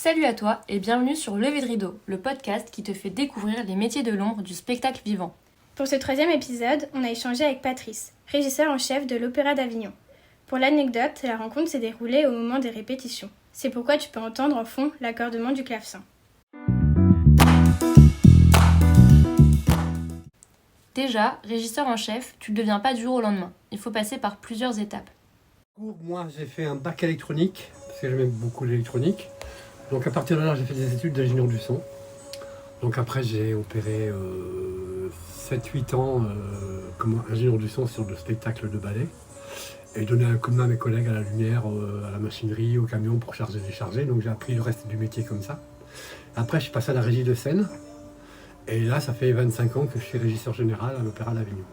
Salut à toi et bienvenue sur Lever de rideau, le podcast qui te fait découvrir les métiers de l'ombre du spectacle vivant. Pour ce 3e épisode, on a échangé avec Patrice, régisseur en chef de l'Opéra d'Avignon. Pour l'anecdote, la rencontre s'est déroulée au moment des répétitions. C'est pourquoi tu peux entendre en fond l'accordement du clavecin. Déjà, régisseur en chef, tu ne le deviens pas du jour au lendemain. Il faut passer par plusieurs étapes. Moi, j'ai fait un bac électronique, parce que j'aime beaucoup l'électronique. Donc à partir de là, j'ai fait des études d'ingénieur du son. Donc après, j'ai opéré 7-8 ans comme ingénieur du son sur le spectacle de ballet. Et donné un coup de main à mes collègues à la lumière, à la machinerie, au camion pour charger et décharger. Donc j'ai appris le reste du métier comme ça. Après, je suis passé à la régie de scène. Et là, ça fait 25 ans que je suis régisseur général à l'Opéra d'Avignon.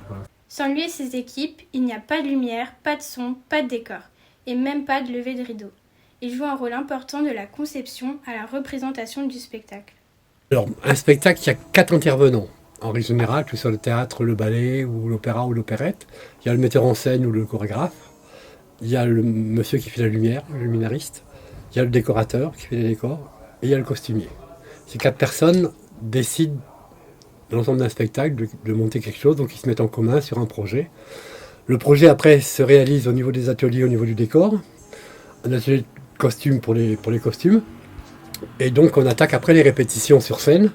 Voilà. Sans lui et ses équipes, il n'y a pas de lumière, pas de son, pas de décor. Et même pas de lever de rideau. Il joue un rôle important de la conception à la représentation du spectacle. Alors, un spectacle, il y a 4 intervenants. En règle générale, que ce soit le théâtre, le ballet, ou l'opéra, ou l'opérette. Il y a le metteur en scène ou le chorégraphe. Il y a le monsieur qui fait la lumière, le luminariste. Il y a le décorateur qui fait les décors. Et il y a le costumier. Ces 4 personnes décident de l'ensemble d'un spectacle, de monter quelque chose. Donc, ils se mettent en commun sur un projet. Le projet, après, se réalise au niveau des ateliers, au niveau du décor. Un atelier de costume pour les costumes. Et donc, on attaque après les répétitions sur scène.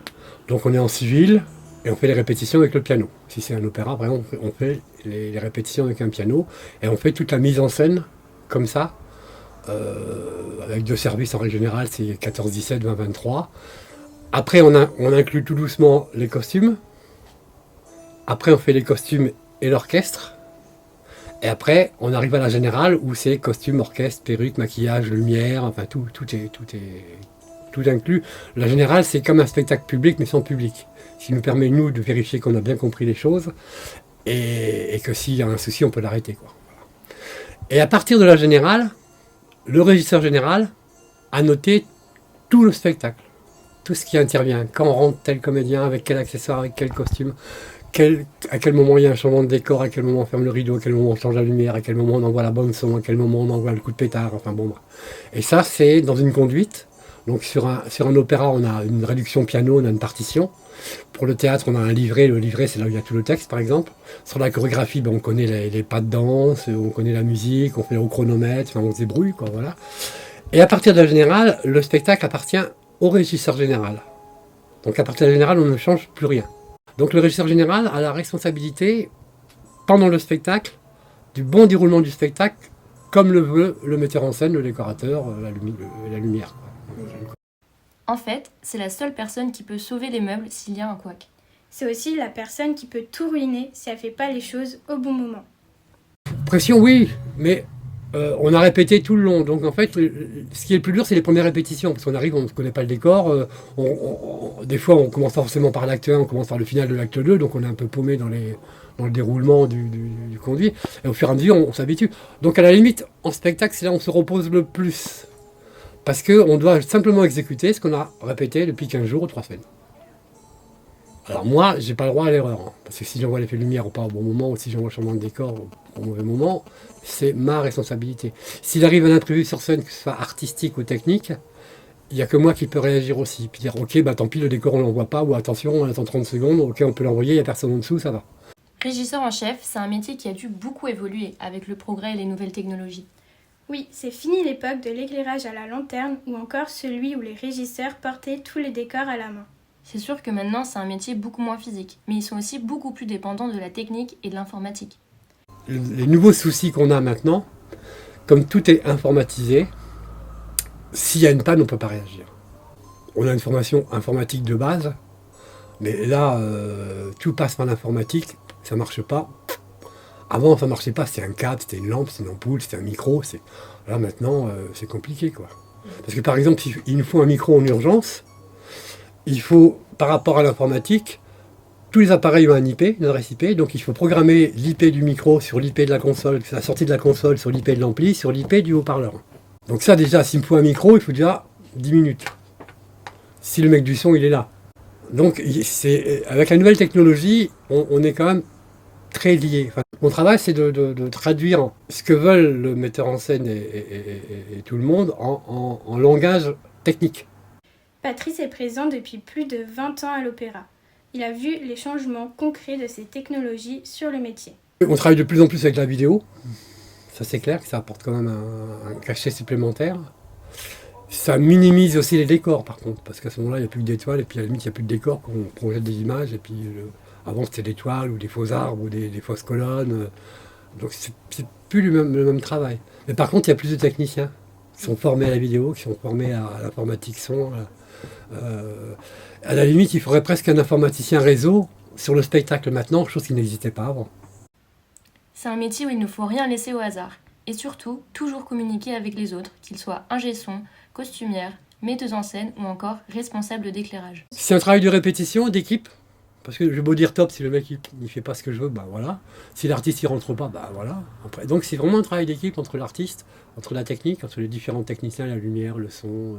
Donc, on est en civil et on fait les répétitions avec le piano. Si c'est un opéra, par exemple, on fait les répétitions avec un piano. Et on fait toute la mise en scène, comme ça, avec 2 services en règle générale, c'est 14-17, 20-23. Après, on inclut tout doucement les costumes. Après, on fait les costumes et l'orchestre. Et après, on arrive à la générale où c'est costume, orchestre, perruque, maquillage, lumière, enfin tout inclus. La générale, c'est comme un spectacle public, mais sans public. Ce qui nous permet, nous, de vérifier qu'on a bien compris les choses et que s'il y a un souci, on peut l'arrêter, quoi. Voilà. Et à partir de la générale, le régisseur général a noté tout le spectacle, tout ce qui intervient. Quand on rentre tel comédien, avec quel accessoire, avec quel costume, à quel moment il y a un changement de décor, à quel moment on ferme le rideau, à quel moment on change la lumière, à quel moment on envoie la bande son, à quel moment on envoie le coup de pétard, enfin bon. Et ça, c'est dans une conduite. Donc sur un opéra, on a une réduction piano, on a une partition. Pour le théâtre, on a un livret. Le livret, c'est là où il y a tout le texte, par exemple. Sur la chorégraphie, on connaît les pas de danse, on connaît la musique, on fait au chronomètre, enfin, on se débrouille, quoi, voilà. Et à partir de la générale, le spectacle appartient au régisseur général. Donc à partir de la générale, on ne change plus rien. Donc le régisseur général a la responsabilité, pendant le spectacle, du bon déroulement du spectacle, comme le veut le metteur en scène, le décorateur, la lumière. En fait, c'est la seule personne qui peut sauver les meubles s'il y a un couac. C'est aussi la personne qui peut tout ruiner si elle ne fait pas les choses au bon moment. Pression, oui, mais on a répété tout le long. Donc en fait, ce qui est le plus dur, c'est les premières répétitions. Parce qu'on arrive, on ne connaît pas le décor. Des fois, on commence pas forcément par l'acte 1, on commence par le final de l'acte 2. Donc on est un peu paumé dans le déroulement du conduit. Et au fur et à mesure, on s'habitue. Donc à la limite, en spectacle, c'est là où on se repose le plus. Parce qu'on doit simplement exécuter ce qu'on a répété depuis 15 jours ou 3 semaines. Alors moi, j'ai pas le droit à l'erreur. Hein, parce que si j'envoie l'effet de lumière ou pas au bon moment, ou si j'envoie le changement de décor au mauvais moment, c'est ma responsabilité. S'il arrive un imprévu sur scène, que ce soit artistique ou technique, il n'y a que moi qui peux réagir aussi. Puis dire, ok, tant pis, le décor on l'envoie pas, ou attention, on attend 30 secondes, ok, on peut l'envoyer, il n'y a personne en dessous, ça va. Régisseur en chef, c'est un métier qui a dû beaucoup évoluer avec le progrès et les nouvelles technologies. Oui, c'est fini l'époque de l'éclairage à la lanterne ou encore celui où les régisseurs portaient tous les décors à la main. C'est sûr que maintenant, c'est un métier beaucoup moins physique, mais ils sont aussi beaucoup plus dépendants de la technique et de l'informatique. Les nouveaux soucis qu'on a maintenant, comme tout est informatisé, s'il y a une panne, on ne peut pas réagir. On a une formation informatique de base, mais là, tout passe par l'informatique, ça ne marche pas. Avant, ça ne marchait pas, c'était un câble, c'était une lampe, c'était une ampoule, c'était un micro. Là, maintenant, c'est compliqué, quoi. Parce que, par exemple, il nous faut un micro en urgence, il faut, par rapport à l'informatique, tous les appareils ont un IP, une adresse IP, donc il faut programmer l'IP du micro sur l'IP de la console, la sortie de la console sur l'IP de l'ampli, sur l'IP du haut-parleur. Donc ça, déjà, s'il me faut un micro, il faut déjà 10 minutes. Si le mec du son, il est là. Donc, avec la nouvelle technologie, on est quand même très liés. Enfin, mon travail, c'est de traduire ce que veulent le metteur en scène et tout le monde en langage technique. Patrice est présent depuis plus de 20 ans à l'opéra. Il a vu les changements concrets de ces technologies sur le métier. On travaille de plus en plus avec la vidéo. Ça, c'est clair que ça apporte quand même un cachet supplémentaire. Ça minimise aussi les décors, par contre, parce qu'à ce moment-là, il n'y a plus que d'étoiles, et puis à la limite, il n'y a plus de décors, qu'on projette des images, et puis avant, c'était des toiles, ou des faux arbres, ou des fausses colonnes. Donc, c'est plus le même travail. Mais par contre, il y a plus de techniciens qui sont formés à la vidéo, qui sont formés à l'informatique son. À la limite, il faudrait presque un informaticien réseau sur le spectacle maintenant, chose qui n'existait pas avant. C'est un métier où il ne faut rien laisser au hasard. Et surtout, toujours communiquer avec les autres, qu'ils soient ingé son, costumière, metteuse en scène ou encore responsable d'éclairage. C'est un travail de répétition, d'équipe. Parce que je beau dire top, si le mec il fait pas ce que je veux, bah voilà. Si l'artiste il rentre pas, bah voilà. Après, donc c'est vraiment un travail d'équipe entre l'artiste, entre la technique, entre les différents techniciens, la lumière, le son,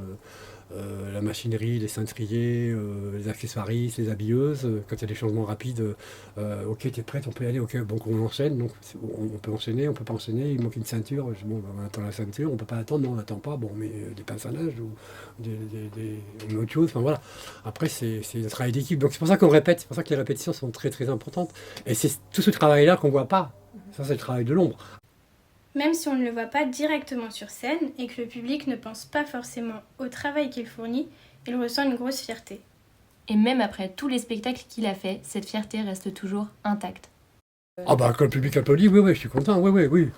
la machinerie, les cintriers, les accessoiristes, les habilleuses. Quand il y a des changements rapides, ok, t'es prête, on peut y aller, ok, donc on enchaîne. Donc on peut enchaîner, on peut pas enchaîner, il manque une ceinture, bon, bah, on attend la ceinture, on peut pas l'attendre, non, on n'attend pas, bon, mais des pinces à linge ou une autre chose, enfin voilà. Après, c'est un travail d'équipe, donc c'est pour ça qu'on répète, c'est pour ça que les répétitions sont très très importantes. Et c'est tout ce travail-là qu'on voit pas. Ça, c'est le travail de l'ombre. Même si on ne le voit pas directement sur scène et que le public ne pense pas forcément au travail qu'il fournit, il ressent une grosse fierté. Et même après tous les spectacles qu'il a fait, cette fierté reste toujours intacte. Ah bah quand le public applaudit, oui, je suis content, oui.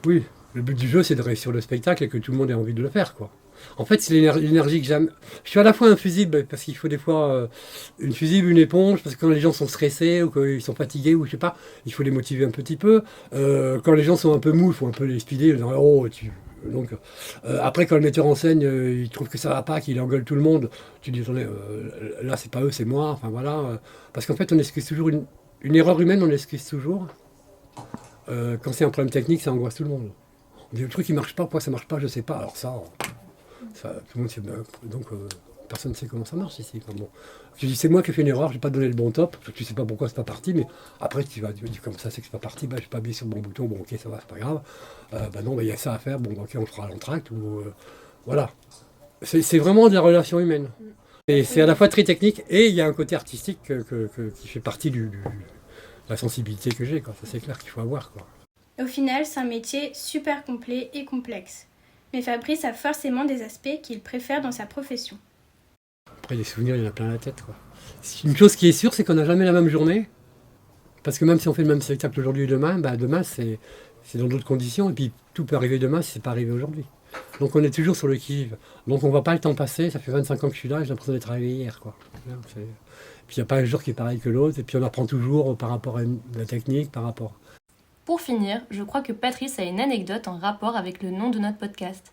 Le but du jeu, c'est de réussir le spectacle et que tout le monde ait envie de le faire, quoi. En fait, c'est l'énergie que j'aime. Je suis à la fois un fusible, parce qu'il faut des fois une fusible, une éponge, parce que quand les gens sont stressés ou qu'ils sont fatigués, ou je sais pas, il faut les motiver un petit peu. Quand les gens sont un peu mous, il faut un peu les speeder, en disant, oh, donc, après, quand le metteur en scène, il trouve que ça va pas, qu'il engueule tout le monde, tu dis, attendez, là, c'est pas eux, c'est moi, enfin voilà. Parce qu'en fait, on excuse toujours une erreur humaine, on l'excuse toujours. Quand c'est un problème technique, ça angoisse tout le monde. On dit, le truc, il marche pas, pourquoi ça marche pas, je sais pas. Alors ça tout le monde sait, donc personne ne sait comment ça marche ici. Enfin, bon. Je dis, c'est moi qui ai fait une erreur, je n'ai pas donné le bon top, tu sais pas pourquoi c'est pas parti, mais après tu vas dire comme ça, c'est que c'est pas parti, bah, je n'ai pas appuyé sur le bon bouton, bon ok ça va, c'est pas grave. Non, il y a ça à faire, bon ok on fera l'entracte, ou voilà. C'est vraiment de la relation humaine. Et c'est à la fois très technique et il y a un côté artistique qui fait partie de la sensibilité que j'ai, quoi. Ça c'est clair qu'il faut avoir, quoi. Au final, c'est un métier super complet et complexe. Mais Fabrice a forcément des aspects qu'il préfère dans sa profession. Après, les souvenirs, il y en a plein la tête, quoi. Une chose qui est sûre, c'est qu'on n'a jamais la même journée. Parce que même si on fait le même spectacle aujourd'hui et demain, bah demain, c'est dans d'autres conditions. Et puis, tout peut arriver demain si c'est pas arrivé aujourd'hui. Donc, on est toujours sur le qui-vive. Donc, on ne voit pas le temps passer. Ça fait 25 ans que je suis là et j'ai l'impression d'être arrivé hier, quoi. Puis, il n'y a pas un jour qui est pareil que l'autre. Et puis, on apprend toujours par rapport à la technique, par rapport... Pour finir, je crois que Patrice a une anecdote en rapport avec le nom de notre podcast.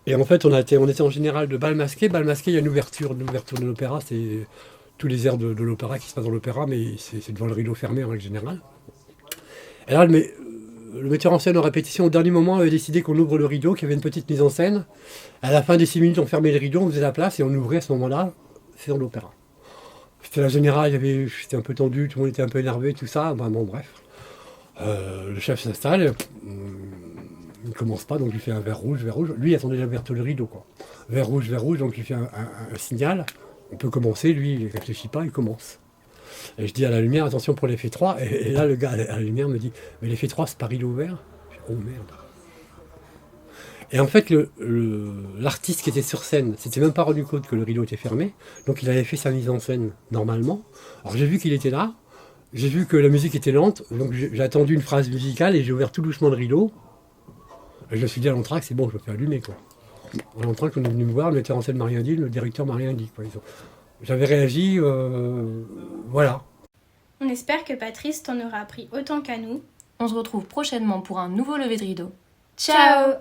Et en fait, on était en général de Bal Masqué. Bal Masqué, il y a une ouverture de l'opéra. C'est tous les airs de l'opéra qui se passent dans l'opéra, mais c'est devant le rideau fermé en règle générale. Et là, le metteur en scène en répétition, au dernier moment, avait décidé qu'on ouvre le rideau, qu'il y avait une petite mise en scène. À la fin des 6 minutes, on fermait le rideau, on faisait la place et on ouvrait à ce moment-là. C'est dans l'opéra. C'était la générale, c'était un peu tendu, tout le monde était un peu énervé, tout ça. Ben, bon, bref. Le chef s'installe, il ne commence pas, donc il fait un vert rouge. Lui, il attendait l'ouverture du rideau, quoi. Vert rouge, donc il fait un signal. On peut commencer, lui, il ne réfléchit pas, il commence. Et je dis à la lumière, attention pour l'effet 3. Et là, le gars à la lumière me dit, mais l'effet 3, c'est pas rideau ouvert. Je dis, oh merde. Et en fait, l'artiste qui était sur scène s'était même pas rendu compte que le rideau était fermé. Donc il avait fait sa mise en scène normalement. Alors j'ai vu qu'il était là. J'ai vu que la musique était lente, donc j'ai attendu une phrase musicale et j'ai ouvert tout doucement le rideau. Et je me suis dit à l'entracte, c'est bon, je me fais allumer, quoi. À l'entracte, on est venu me voir, le metteur en scène m'a rien dit, le directeur m'a rien dit, quoi. J'avais réagi, voilà. On espère que Patrice t'en aura appris autant qu'à nous. On se retrouve prochainement pour un nouveau lever de rideau. Ciao!